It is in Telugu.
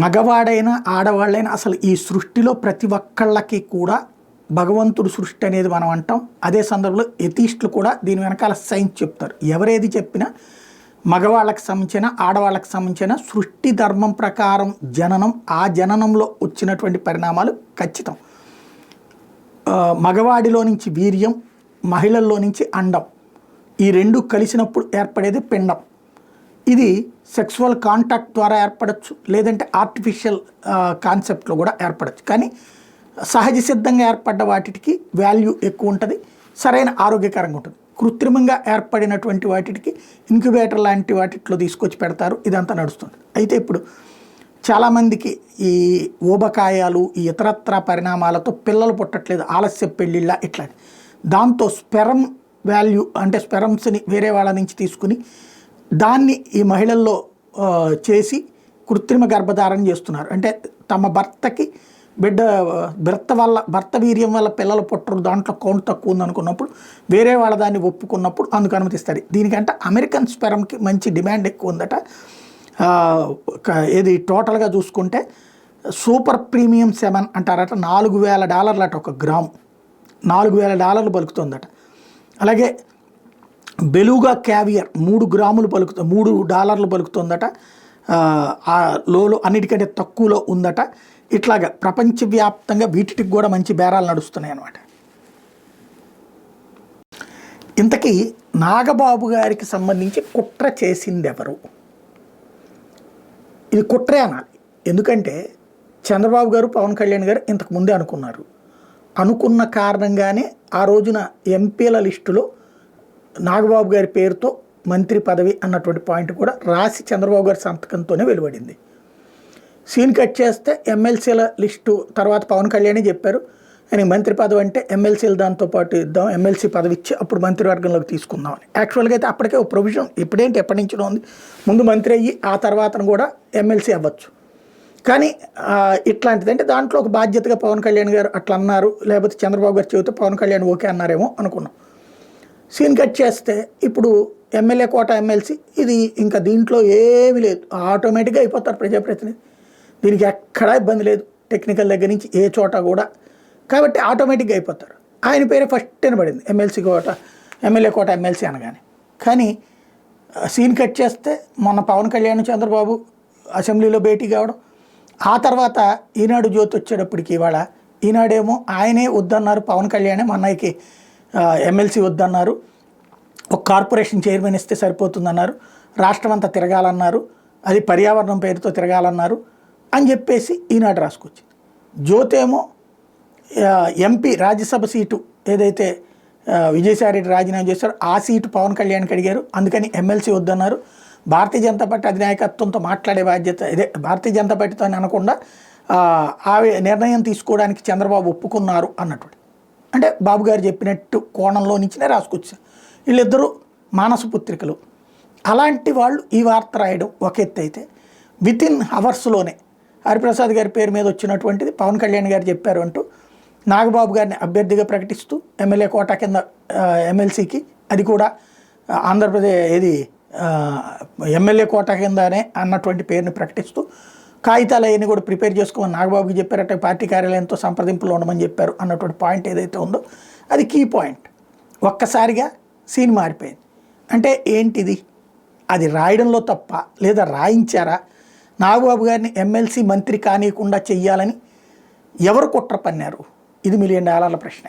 మగవాడైనా ఆడవాళ్ళైనా అసలు ఈ సృష్టిలో ప్రతి ఒక్కళ్ళకి కూడా భగవంతుడు సృష్టి అనేది మనం అంటాం. అదే సందర్భంలో ఎథీస్టులు కూడా దీని వెనకాల సైన్స్ చెప్తారు. ఎవరేది చెప్పినా మగవాళ్ళకి సంబంధించిన ఆడవాళ్ళకి సంబంధించిన సృష్టి ధర్మం ప్రకారం జననం, ఆ జననంలో వచ్చినటువంటి పరిణామాలు ఖచ్చితం. మగవాడిలో నుంచి వీర్యం, మహిళల్లో నుంచి అండం, ఈ రెండు కలిసినప్పుడు ఏర్పడేది పిండం. ఇది సెక్సువల్ కాంటాక్ట్ ద్వారా ఏర్పడచ్చు, లేదంటే ఆర్టిఫిషియల్ కాన్సెప్ట్లో కూడా ఏర్పడచ్చు. కానీ సహజ సిద్ధంగా ఏర్పడ్డ వాటికి వాల్యూ ఎక్కువ ఉంటుంది, సరైన ఆరోగ్యకరంగా ఉంటుంది. కృత్రిమంగా ఏర్పడినటువంటి వాటికి ఇంక్యుబేటర్ లాంటి వాటిలో తీసుకొచ్చి పెడతారు, ఇదంతా నడుస్తుంది. అయితే ఇప్పుడు చాలామందికి ఈ ఊబకాయాలు, ఈ ఇతరత్ర పరిణామాలతో పిల్లలు పుట్టట్లేదు, ఆలస్య పెళ్ళిళ్ళ ఇట్లా. దాంతో స్పెరమ్ వాల్యూ అంటే స్పెరమ్స్ని వేరే వాళ్ళ నుంచి తీసుకుని దాన్ని ఈ మహిళల్లో చేసి కృత్రిమ గర్భధారణ చేస్తున్నారు. అంటే తమ భర్తకి భర్త వీర్యం వల్ల పిల్లలు పుట్టరు, దాంట్లో కౌంట్ తక్కువ ఉందనుకున్నప్పుడు వేరే వాళ్ళ దాన్ని ఒప్పుకున్నప్పుడు అందుకు అనుమతిస్తారు. దీనికంటే అమెరికన్ స్పెరమ్కి మంచి డిమాండ్ ఎక్కువ ఉందట. ఇది టోటల్గా చూసుకుంటే సూపర్ ప్రీమియం సెమెన్ అంటారట. $4,000 అట ఒక గ్రాము, $4,000 పలుకుతుందట. అలాగే బెలుగా క్యావియర్ $3 గ్రాములు $3 పలుకుతుందట. ఆ లోలో అన్నిటికంటే తక్కువలో ఉందట. ఇట్లాగా ప్రపంచవ్యాప్తంగా వీటికి కూడా మంచి బేరాలు నడుస్తున్నాయి అన్నమాట. ఇంతకీ నాగబాబు గారికి సంబంధించి కుట్ర చేసింది ఎవరు? ఇది కుట్రే అనాలి. ఎందుకంటే చంద్రబాబు గారు, పవన్ కళ్యాణ్ గారు ఇంతకు ముందే అనుకున్న కారణంగానే ఆ రోజున ఎంపీల లిస్టులో నాగబాబు గారి పేరుతో మంత్రి పదవి అన్నటువంటి పాయింట్ కూడా రాసి చంద్రబాబు గారి సంతకంతోనే వెలువడింది. సీన్ కట్ చేస్తే ఎమ్మెల్సీల లిస్టు తర్వాత పవన్ కళ్యాణే చెప్పారు, ఆయన మంత్రి పదవి అంటే ఎమ్మెల్సీలు దాంతోపాటు ఇద్దాం, ఎమ్మెల్సీ పదవి ఇచ్చి అప్పుడు మంత్రివర్గంలోకి తీసుకుందామని. యాక్చువల్గా అయితే అప్పటికే ఒక ప్రొవిజన్ ఎప్పటి నుంచో ఉంది, ముందు మంత్రి అయ్యి ఆ తర్వాత కూడా ఎమ్మెల్సీ అవ్వచ్చు. కానీ ఇట్లాంటిదంటే దాంట్లో ఒక బాధ్యతగా పవన్ కళ్యాణ్ గారు అట్లా అన్నారు, లేకపోతే చంద్రబాబు గారు చెబితే పవన్ కళ్యాణ్ ఓకే అన్నారేమో అనుకున్నాం. సీన్ కట్ చేస్తే ఇప్పుడు ఎమ్మెల్యే కోట ఎమ్మెల్సీ ఇది ఇంకా దీంట్లో ఏమీ లేదు, ఆటోమేటిక్గా అయిపోతారు ప్రజాప్రతినిధి. దీనికి ఎక్కడా ఇబ్బంది లేదు, టెక్నికల్ దగ్గర నుంచి ఏ చోట కూడా. కాబట్టి ఆటోమేటిక్గా అయిపోతారు. ఆయన పేరే ఫస్ట్ పడింది ఎమ్మెల్యే కోట ఎమ్మెల్సీ అనగానే. కానీ సీన్ కట్ చేస్తే మొన్న పవన్ కళ్యాణ్ చంద్రబాబు అసెంబ్లీలో భేటీ కావడం, ఆ తర్వాత ఈనాడు జ్యోతి వచ్చేటప్పటికి ఇవాళ ఈనాడేమో ఆయనే వద్దన్నారు, పవన్ కళ్యాణే మా అన్నయ్యకి ఎమ్మెల్సీ వద్దన్నారు, ఒక కార్పొరేషన్ చైర్మన్ ఇస్తే సరిపోతుందన్నారు, రాష్ట్రం అంతా తిరగాలన్నారు, అది పర్యావరణం పేరుతో తిరగాలన్నారు అని చెప్పేసి ఈనాడు రాసుకొచ్చింది. జ్యోతేమో ఎంపీ రాజ్యసభ సీటు ఏదైతే విజయసాయిరెడ్డి రాజీనామా చేశారో ఆ సీటు పవన్ కళ్యాణ్కి అడిగారు, అందుకని ఎమ్మెల్సీ వద్దన్నారు. భారతీయ జనతా పార్టీ అధినాయకత్వంతో మాట్లాడే బాధ్యత భారతీయ జనతా పార్టీతో అనకుండా ఆ నిర్ణయం తీసుకోవడానికి చంద్రబాబు ఒప్పుకున్నారు అన్నట్టు. అంటే బాబు గారు చెప్పినట్టు కోణంలో నుంచినే రాసుకొచ్చారు. వీళ్ళిద్దరూ మానస పుత్రికలు. అలాంటి వాళ్ళు ఈ వార్త రాయడం ఒక ఎత్తు అయితే, వితిన్ అవర్స్లోనే హరిప్రసాద్ గారి పేరు మీద వచ్చినటువంటిది పవన్ కళ్యాణ్ గారు చెప్పారు అంటూ నాగబాబు గారిని అభ్యర్థిగా ప్రకటిస్తూ ఎమ్మెల్యే కోటా కింద ఎమ్మెల్సీకి, అది కూడా ఆంధ్రప్రదేశ్ ఎమ్మెల్యే కోటా కిందనే అన్నటువంటి పేరుని ప్రకటిస్తూ కాగితాలు అవన్నీ కూడా ప్రిపేర్ చేసుకోమని నాగబాబుకి చెప్పారట, పార్టీ కార్యాలయంతో సంప్రదింపులు ఉండమని చెప్పారు అన్నటువంటి పాయింట్ ఏదైతే ఉందో అది కీ పాయింట్. ఒక్కసారిగా సీన్ మారిపోయింది. అంటే ఏంటిది? అది రాయడంలో తప్ప లేదా రాయించారా? నాగబాబు గారిని ఎమ్మెల్సీ మంత్రి కానీయకుండా చెయ్యాలని ఎవరు కుట్ర పన్నారు? ఇది $1,000,000 ప్రశ్న.